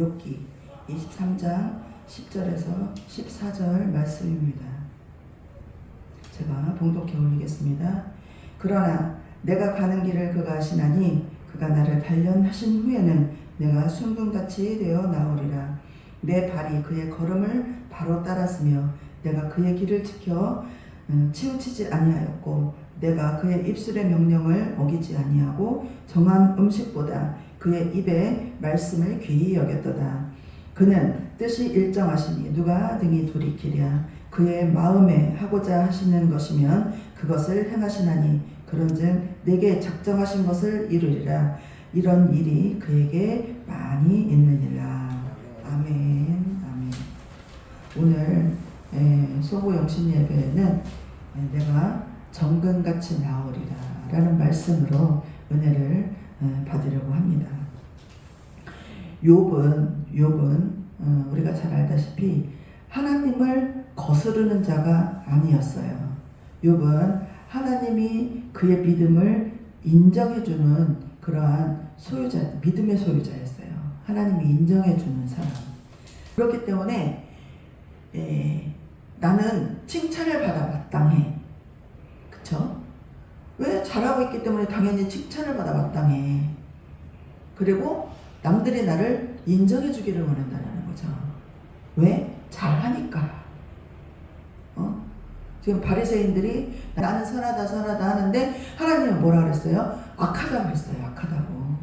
욥기 23장 10절에서 14절 말씀입니다. 제가 봉독해 올리겠습니다. 그러나 내가 가는 길을 그가 아시나니 그가 나를 단련하신 후에는 내가 순금같이 되어 나오리라. 내 발이 그의 걸음을 바로 따랐으며 내가 그의 길을 지켜 치우치지 아니하였고 내가 그의 입술의 명령을 어기지 아니하고 정한 음식보다 그의 입의 말씀을 귀히 여겼도다. 그는 뜻이 일정하시니 누가 등이 돌이키랴. 그의 마음에 하고자 하시는 것이면 그것을 행하시나니 그런즉 내게 작정하신 것을 이루리라. 이런 일이 그에게 많이 있느니라. 아멘. 아멘. 오늘 소고 영신 예배는 내가 정금같이 나오리라 라는 말씀으로 은혜를 받으려고 합니다. 욥은 우리가 잘 알다시피 하나님을 거스르는 자가 아니었어요. 욥은 하나님이 그의 믿음을 인정해주는 그러한 믿음의 소유자였어요. 하나님이 인정해주는 사람. 그렇기 때문에 나는 칭찬을 받아 마땅해. 그쵸? 왜? 잘하고 있기 때문에 당연히 칭찬을 받아 마땅해. 그리고 남들이 나를 인정해 주기를 원한다는 거죠. 왜? 잘하니까. 지금 바리새인들이 나는 선하다 하는데 하나님은 뭐라 그랬어요? 악하다고 했어요. 악하다고.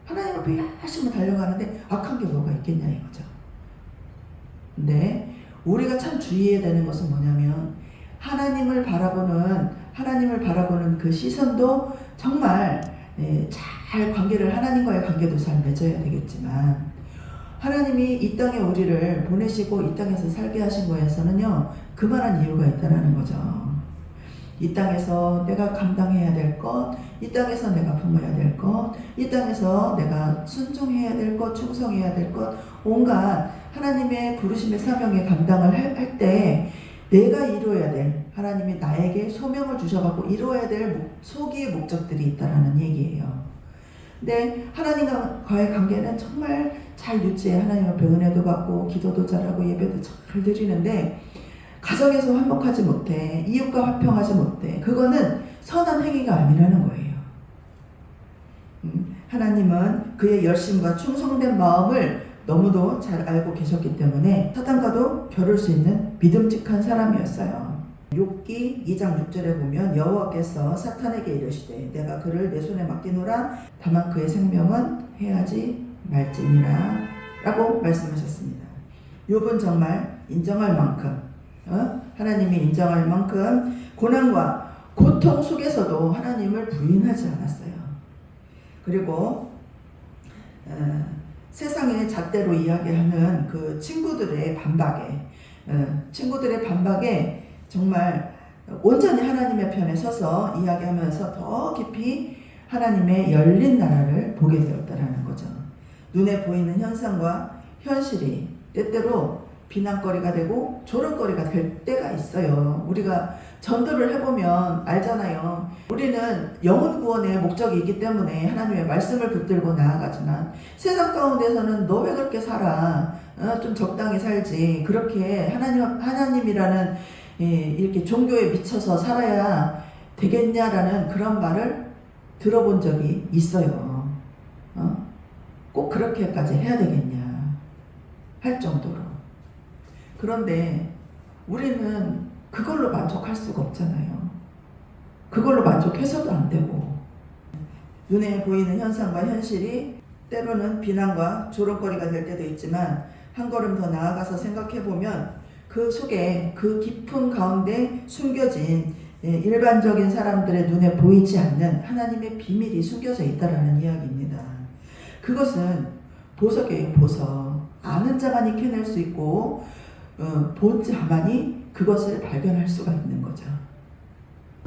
하나님 앞에 열심히 달려가는데 악한 게 뭐가 있겠냐 이거죠. 근데 우리가 참 주의해야 되는 것은 뭐냐면 하나님을 바라보는 그 시선도 정말 잘 하나님과의 관계도 잘 맺어야 되겠지만 하나님이 이 땅에 우리를 보내시고 이 땅에서 살게 하신 거에서는요 그만한 이유가 있다는 거죠. 이 땅에서 내가 감당해야 될 것, 이 땅에서 내가 품어야 될 것, 이 땅에서 내가 순종해야 될 것, 충성해야 될 것, 온갖 하나님의 부르심의 사명에 감당을 할 때 내가 이루어야 될, 하나님이 나에게 소명을 주셔갖고 이루어야 될 소기의 목적들이 있다라는 얘기예요. 근데 하나님과의 관계는 정말 잘 유지해 하나님 앞에 은혜도 받고 기도도 잘하고 예배도 잘 드리는데 가정에서 화목하지 못해, 이웃과 화평하지 못해. 그거는 선한 행위가 아니라는 거예요. 하나님은 그의 열심과 충성된 마음을 너무도 잘 알고 계셨기 때문에 사단과도 겨룰 수 있는 믿음직한 사람이었어요. 욥기 2장 6절에 보면 여호와께서 사탄에게 이르시되 내가 그를 내 손에 맡기노라. 다만 그의 생명은 해하지 말지니라 라고 말씀하셨습니다. 욥은 정말 인정할 만큼 하나님이 인정할 만큼 고난과 고통 속에서도 하나님을 부인하지 않았어요. 그리고 세상의 잣대로 이야기하는 그 친구들의 반박에 정말 온전히 하나님의 편에 서서 이야기하면서 더 깊이 하나님의 열린 나라를 보게 되었다라는 거죠. 눈에 보이는 현상과 현실이 때때로 비난거리가 되고 조롱거리가 될 때가 있어요. 우리가 전도를 해보면 알잖아요. 우리는 영혼 구원의 목적이 있기 때문에 하나님의 말씀을 붙들고 나아가지만 세상 가운데서는 너 왜 그렇게 살아? 좀 적당히 살지. 그렇게 하나님이라는 이렇게 종교에 미쳐서 살아야 되겠냐라는 그런 말을 들어본 적이 있어요. 꼭 그렇게까지 해야 되겠냐 할 정도로. 그런데 우리는 그걸로 만족할 수가 없잖아요. 그걸로 만족해서도 안 되고 눈에 보이는 현상과 현실이 때로는 비난과 조롱거리가 될 때도 있지만 한 걸음 더 나아가서 생각해보면 그 속에 그 깊은 가운데 숨겨진 일반적인 사람들의 눈에 보이지 않는 하나님의 비밀이 숨겨져 있다라는 이야기입니다. 그것은 보석이에요. 보석. 아는 자만이 캐낼 수 있고 본 자만이 그것을 발견할 수가 있는 거죠.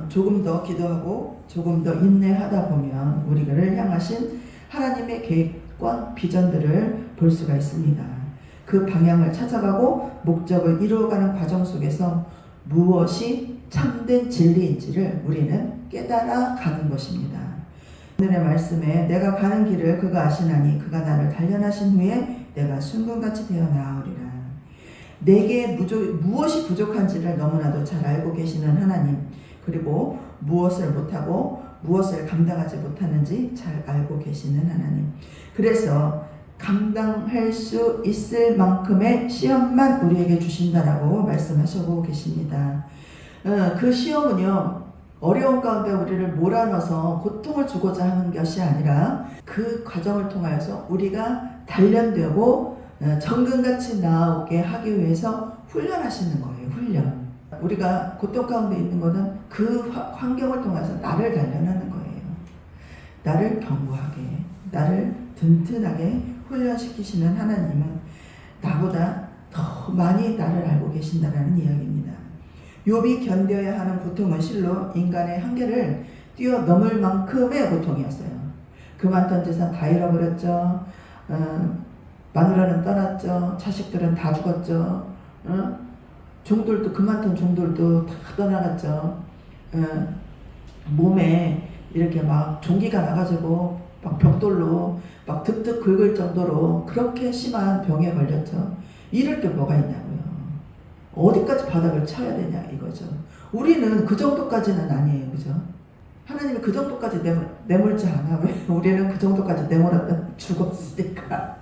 조금 더 기도하고 조금 더 인내하다 보면 우리를 향하신 하나님의 계획과 비전들을 볼 수가 있습니다. 그 방향을 찾아가고 목적을 이루어가는 과정 속에서 무엇이 참된 진리인지를 우리는 깨달아 가는 것입니다. 오늘의 말씀에 내가 가는 길을 그가 아시나니 그가 나를 단련하신 후에 내가 순금같이 되어 나아오리라. 내게 무엇이 부족한지를 너무나도 잘 알고 계시는 하나님, 그리고 무엇을 못하고 무엇을 감당하지 못하는지 잘 알고 계시는 하나님. 그래서 감당할 수 있을 만큼의 시험만 우리에게 주신다라고 말씀하시고 계십니다. 그 시험은요, 어려운 가운데 우리를 몰아넣어서 고통을 주고자 하는 것이 아니라 그 과정을 통하여서 우리가 단련되고 정금같이 나오게 하기 위해서 훈련하시는 거예요. 훈련. 우리가 고통 가운데 있는 것은 그 환경을 통해서 나를 단련하는 거예요. 나를 견고하게, 나를 든든하게 훈련시키시는 하나님은 나보다 더 많이 나를 알고 계신다라는 이야기입니다. 욥이 견뎌야 하는 고통은 실로 인간의 한계를 뛰어넘을 만큼의 고통이었어요. 그 많던 재산 다 잃어버렸죠. 마누라는 떠났죠. 자식들은 다 죽었죠. 종들도 그 많던 종들도 다 떠나갔죠. 몸에 이렇게 막 종기가 나가지고 막 벽돌로 막 득득 긁을 정도로 그렇게 심한 병에 걸렸죠. 이럴 게 뭐가 있냐고요. 어디까지 바닥을 쳐야 되냐 이거죠. 우리는 그 정도까지는 아니에요. 그죠? 하나님이 그 정도까지 내몰지 않아. 왜? 우리는 그 정도까지 내몰았다 죽었으니까.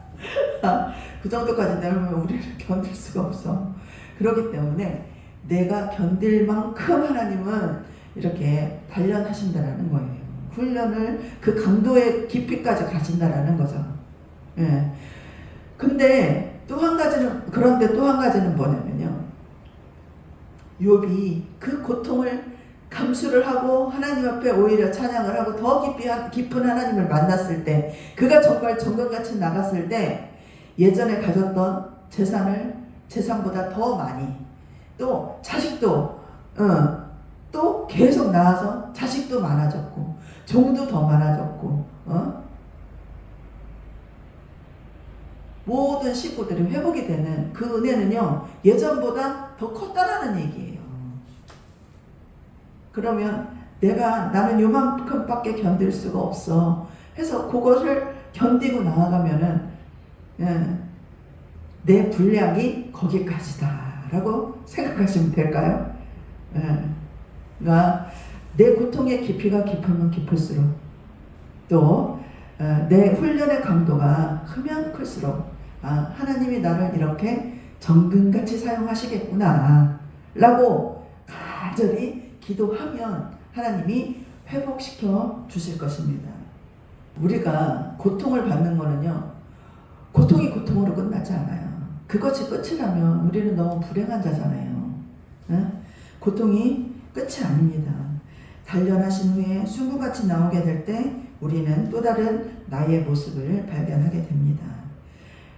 그 정도까지 내몰면 우리를 견딜 수가 없어. 그렇기 때문에 내가 견딜 만큼 하나님은 이렇게 단련하신다라는 거예요. 훈련을 그 강도의 깊이까지 가신다라는 거죠. 예. 근데 또 한 가지는, 그런데 또 한 가지는 뭐냐면요. 욥이 그 고통을 감수를 하고 하나님 앞에 오히려 찬양을 하고 더 깊은 하나님을 만났을 때, 그가 정말 정금같이 나갔을 때 예전에 가졌던 재산보다 더 많이, 또 자식도 또 계속 낳아서 자식도 많아졌고 종도 더 많아졌고 모든 식구들이 회복이 되는 그 은혜는요, 예전보다 더 컸다라는 얘기예요. 그러면 나는 요만큼밖에 견딜 수가 없어 해서 그것을 견디고 나아가면은 내 분량이 거기까지다 라고 생각하시면 될까요? 그러니까 내 고통의 깊이가 깊으면 깊을수록, 또 내 훈련의 강도가 크면 클수록 하나님이 나를 이렇게 정금같이 사용하시겠구나 라고 간절히 기도하면 하나님이 회복시켜 주실 것입니다. 우리가 고통을 받는 거는요, 고통이 고통으로 끝나지 않아요. 그것이 끝이라면 우리는 너무 불행한 자잖아요. 고통이 끝이 아닙니다. 단련하신 후에 순금같이 나오게 될 때 우리는 또 다른 나의 모습을 발견하게 됩니다.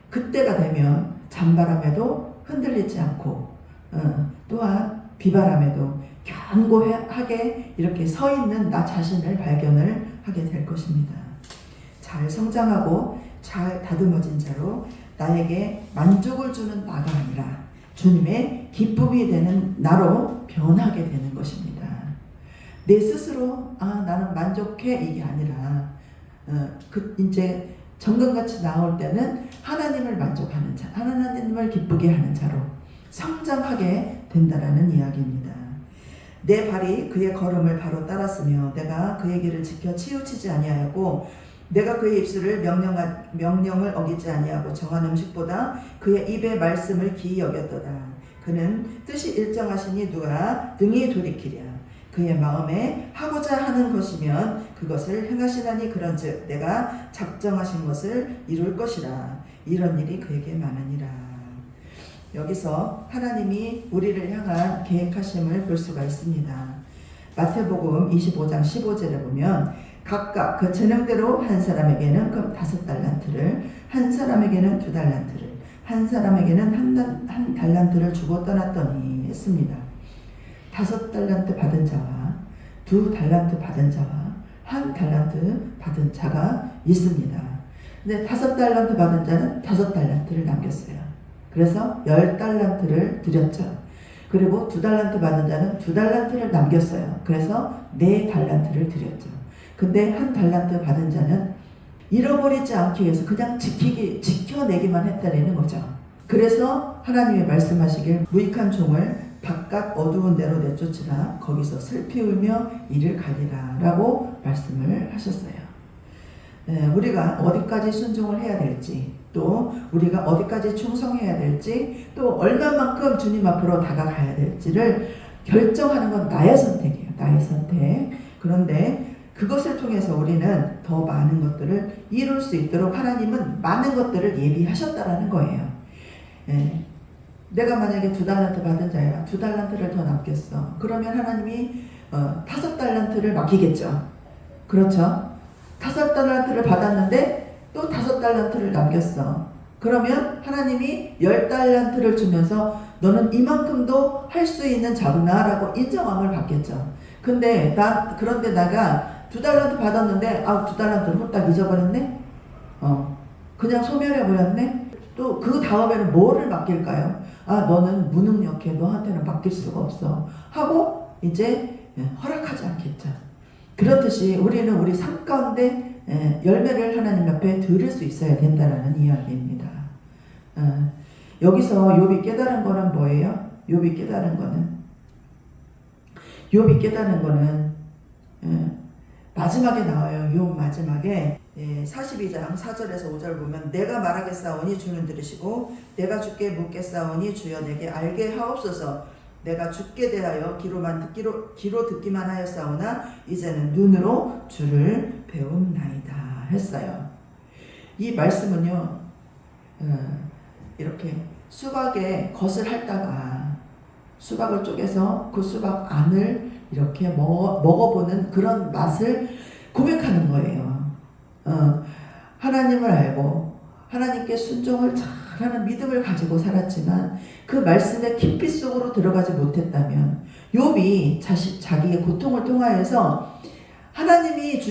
그때가 되면 잔바람에도 흔들리지 않고 또한 비바람에도 견고하게 이렇게 서 있는 나 자신을 발견을 하게 될 것입니다. 잘 성장하고 잘 다듬어진 자로 나에게 만족을 주는 나가 아니라 주님의 기쁨이 되는 나로 변하게 되는 것입니다. 내 스스로 나는 만족해 이게 아니라 이제 정금같이 나올 때는 하나님을 만족하는 자, 하나님을 기쁘게 하는 자로 성장하게 된다라는 이야기입니다. 내 발이 그의 걸음을 바로 따랐으며 내가 그의 길을 지켜 치우치지 아니하였고 내가 그의 입술을 명령을 어기지 아니하고 정한 음식보다 그의 입의 말씀을 기이 여겼도다. 그는 뜻이 일정하시니 누가 능히 돌이키랴. 그의 마음에 하고자 하는 것이면 그것을 행하시나니 그런즉 내가 작정하신 것을 이룰 것이라. 이런 일이 그에게 많으니라. 여기서 하나님이 우리를 향한 계획하심을 볼 수가 있습니다. 마태복음 25장 15절에 보면 각각 그 재능대로 한 사람에게는 그 5달란트를, 한 사람에게는 2달란트를, 한 사람에게는 한 달란트를 주고 떠났더니 했습니다. 5달란트 받은 자와 2달란트 받은 자와 1달란트 받은 자가 있습니다. 근데 5달란트 받은 자는 5달란트를 남겼어요. 그래서 10달란트를 드렸죠. 그리고 2달란트 받은 자는 2달란트를 남겼어요. 그래서 4달란트를 드렸죠. 근데 1달란트 받은 자는 잃어버리지 않기 위해서 그냥 지켜내기만 했다라는 거죠. 그래서 하나님이 말씀하시길 무익한 종을 바깥 어두운 데로 내쫓으라. 거기서 슬피 울며 이를 가리라 라고 말씀을 하셨어요. 우리가 어디까지 순종을 해야 될지, 또 우리가 어디까지 충성해야 될지, 또 얼마만큼 주님 앞으로 다가가야 될지를 결정하는 건 나의 선택이에요. 나의 선택. 그런데 그것을 통해서 우리는 더 많은 것들을 이룰 수 있도록 하나님은 많은 것들을 예비하셨다라는 거예요. 내가 만약에 2달란트 받은 자야 2달란트를 더 남겼어. 그러면 하나님이 5달란트를 맡기겠죠. 그렇죠? 5달란트를 받았는데 또 5달란트를 남겼어. 그러면 하나님이 10달란트를 주면서 너는 이만큼도 할 수 있는 자구나 라고 인정함을 받겠죠. 그런데 내가 2달란트 받았는데 2달란트를 후딱 잊어버렸네? 그냥 소멸해버렸네? 또 그 다음에는 뭐를 맡길까요? 너는 무능력해. 너한테는 맡길 수가 없어. 하고 이제 허락하지 않겠죠. 그렇듯이 우리는 우리 삶 가운데 열매를 하나님 앞에 들을 수 있어야 된다라는 이야기입니다. 여기서 욥이 깨달은 거는 뭐예요? 욥이 깨달은 거는 마지막에 나와요. 욥 마지막에 42장 4절에서 5절 보면 내가 말하겠사오니 주는 들으시고 내가 주께 묻겠사오니 주여 내게 알게 하옵소서. 내가 주께 대하여 귀로 듣기만 하였사오나 이제는 눈으로 주를 배움나이다 했어요. 이 말씀은요, 이렇게 수박에 겉을 핥다가 수박을 쪼개서 그 수박 안을 이렇게 먹어보는 그런 맛을 고백하는 거예요. 하나님을 알고 하나님께 순종을 잘하는 믿음을 가지고 살았지만 그 말씀의 깊이 속으로 들어가지 못했다면 욥이 자기의 고통을 통하여서 하나님이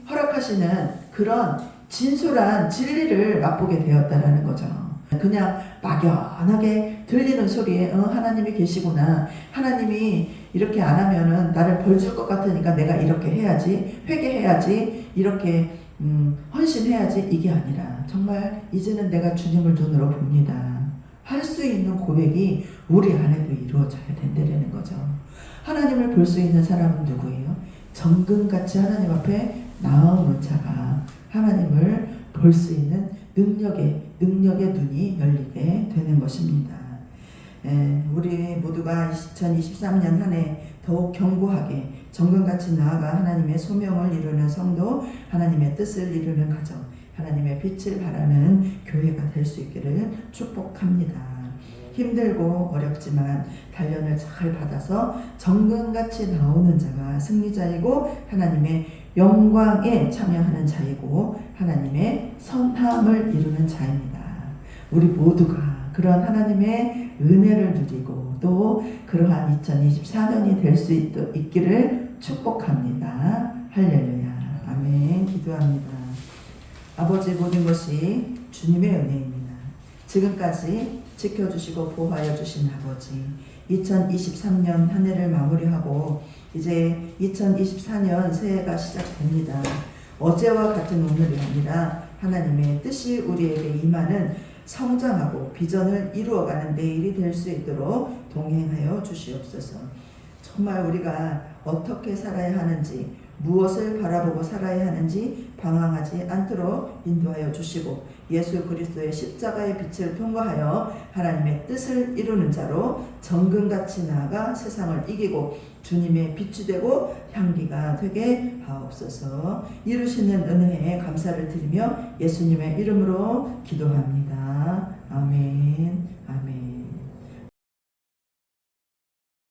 허락하시는 그런 진솔한 진리를 맛보게 되었다라는 거죠. 그냥 막연하게 들리는 소리에 하나님이 계시구나. 하나님이 이렇게 안 하면은 나를 벌 줄 것 같으니까 내가 이렇게 해야지. 회개해야지. 이렇게 헌신해야지. 이게 아니라 정말 이제는 내가 주님을 눈으로 봅니다. 할 수 있는 고백이 우리 안에도 이루어져야 된다는 거죠. 하나님을 볼 수 있는 사람은 누구예요? 정금같이 하나님 앞에 나오는 자가 하나님을 볼 수 있는 능력의 눈이 열리게 되는 것입니다. 우리 모두가 2023년 한 해 더욱 견고하게 정금같이 나아가 하나님의 소명을 이루는 성도, 하나님의 뜻을 이루는 가정, 하나님의 빛을 발하는 교회가 될 수 있기를 축복합니다. 힘들고 어렵지만 단련을 잘 받아서 정금같이 나오는 자가 승리자이고 하나님의 영광에 참여하는 자이고 하나님의 선함을 이루는 자입니다. 우리 모두가 그런 하나님의 은혜를 누리고 또 그러한 2024년이 될 수 있기를 축복합니다. 할렐루야. 아멘. 기도합니다. 아버지, 모든 것이 주님의 은혜입니다. 지금까지 지켜주시고 보호하여 주신 아버지, 2023년 한 해를 마무리하고 이제 2024년 새해가 시작됩니다. 어제와 같은 오늘이 아니라 하나님의 뜻이 우리에게 임하는 성장하고 비전을 이루어가는 내일이 될 수 있도록 동행하여 주시옵소서. 정말 우리가 어떻게 살아야 하는지, 무엇을 바라보고 살아야 하는지 방황하지 않도록 인도하여 주시고 예수 그리스도의 십자가의 빛을 통과하여 하나님의 뜻을 이루는 자로 정금같이 나아가 세상을 이기고 주님의 빛이 되고 향기가 되게 하옵소서. 이루시는 은혜에 감사를 드리며 예수님의 이름으로 기도합니다.